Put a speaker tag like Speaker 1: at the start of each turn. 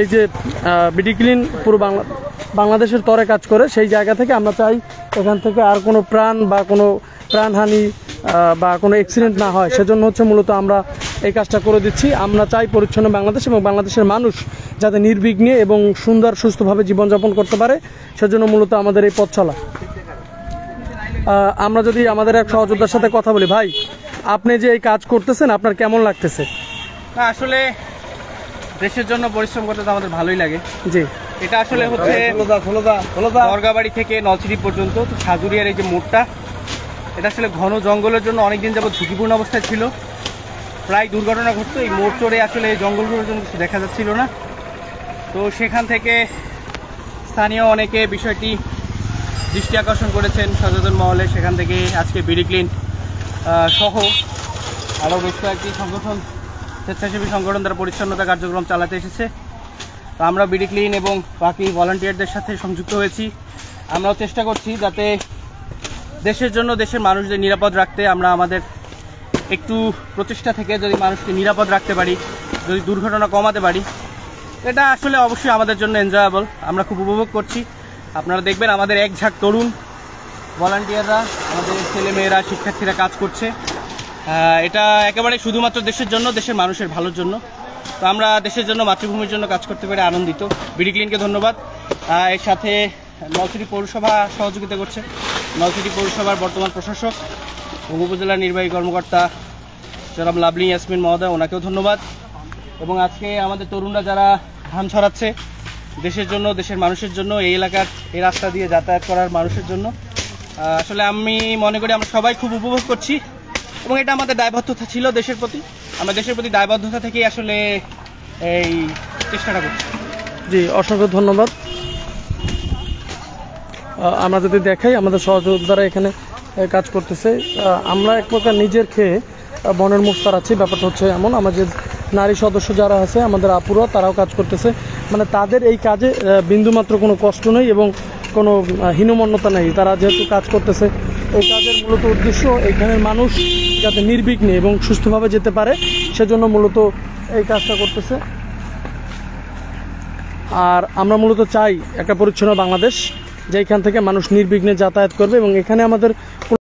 Speaker 1: এই যে BD clean পুরো বাংলাদেশের তরে কাজ করে, সেই জায়গা থেকে আমরা চাই এখান থেকে আর কোনো প্রাণ বা কোনো প্রাণহানি বা কোনো অ্যাক্সিডেন্ট না হয়, সেজন্য হচ্ছে মূলত আমরা এই কাজটা করে দিচ্ছি। আমরা চাই পরিচ্ছন্ন বাংলাদেশ এবং বাংলাদেশের মানুষ যাতে নির্বিঘ্নে এবং সুন্দর সুস্থভাবে জীবনযাপন করতে পারে, সেজন্য মূলত আমাদের এই পথ চলা। আমরা যদি আমাদের এক সহযোদ্ধার সাথে কথা বলি, ভাই আপনি যে এই কাজ করতেছেন আপনার কেমন লাগতেছে?
Speaker 2: না, আসলে দেশের জন্য পরিশ্রম করতে তো আমাদের ভালোই লাগে।
Speaker 1: জি,
Speaker 2: এটা আসলে হচ্ছে দরগাবাড়ি থেকে নলছিটি পর্যন্ত সাজুরিয়ার এই যে মোড়টা, এটা আসলে ঘন জঙ্গলের জন্য অনেকদিন যাবত ঝুঁকিপূর্ণ অবস্থায় ছিল, প্রায় দুর্ঘটনা ঘটতো। এই মোড় চড়ে আসলে এই জঙ্গলগুলোর জন্য কিছু দেখা যাচ্ছিল না, তো সেখান থেকে স্থানীয় অনেকে বিষয়টি দৃষ্টি আকর্ষণ করেছেন সচেতন মহলে। সেখান থেকে আজকে বিডি ক্লিন সহ আরও বেশ কয়েকটি সংগঠন, স্বেচ্ছাসেবী সংগঠন দ্বারা পরিচ্ছন্নতা কার্যক্রম চালাতে এসেছে। তো আমরা বিডি ক্লিন এবং বাকি ভলান্টিয়ারদের সাথে সংযুক্ত হয়েছি। আমরাও চেষ্টা করছি যাতে দেশের জন্য দেশের মানুষদের নিরাপদ রাখতে আমরা আমাদের একটু প্রচেষ্টা থেকে যদি মানুষকে নিরাপদ রাখতে পারি, যদি দুর্ঘটনা কমাতে পারি, এটা আসলে অবশ্যই আমাদের জন্য এনজয়েবল। আমরা খুব উপভোগ করছি। আপনারা দেখবেন আমাদের এক ঝাঁক তরুণ ভলান্টিয়াররা, আমাদের ছেলেমেয়েরা, শিক্ষার্থীরা কাজ করছে। এটা একেবারে শুধুমাত্র দেশের জন্য, দেশের মানুষের ভালোর জন্য। তো আমরা দেশের জন্য, মাতৃভূমির জন্য কাজ করতে পেরে আনন্দিত। বিডি ক্লিনকে ধন্যবাদ। এর সাথে নলছিটি পৌরসভা সহযোগিতা করছে। নলছিটি পৌরসভার বর্তমান প্রশাসক এবং উপজেলা নির্বাহী কর্মকর্তা জনাব লাভলি ইয়াসমিন মহোদয়, ওনাকেও ধন্যবাদ। এবং আজকে আমাদের তরুণরা যারা ধান ছড়াচ্ছে দেশের জন্য, দেশের মানুষের জন্য, এই এলাকার এই রাস্তা দিয়ে যাতায়াত করার মানুষের জন্য, আসলে আমি মনে করি আমরা সবাই খুব উপভোগ করছি এবং এটা আমাদের দায়বদ্ধতা ছিল দেশের প্রতি। আমরা দেশের প্রতি দায়বদ্ধতা থেকেই আসলে এই চেষ্টাটা করছি।
Speaker 1: জি, অসংখ্য ধন্যবাদ। আমরা যদি দেখাই আমাদের সহযোদ্ধারা এখানে কাজ করতেছে, আমরা এক প্রকার নিজের খেয়ে বনের মুখ তাড়াচ্ছি। ব্যাপারটা হচ্ছে এমন, আমাদের নারী সদস্য যারা আছে, আমাদের আপুরা, তারাও কাজ করতেছে। মানে তাদের এই কাজে বিন্দুমাত্র কোনো কষ্ট নেই এবং কোনো হীনমন্যতা নেই। তারা যেহেতু কাজ করতেছে, এই কাজের মূলত উদ্দেশ্য এখানের মানুষ যাতে নির্বিঘ্নে এবং সুস্থভাবে যেতে পারে, সেজন্য মূলত এই কাজটা করতেছে। আর আমরা মূলত চাই একটা পরিচ্ছন্ন বাংলাদেশ, যেখান থেকে মানুষ নির্বিঘ্নে যাতায়াত করবে এবং এখানে আমাদের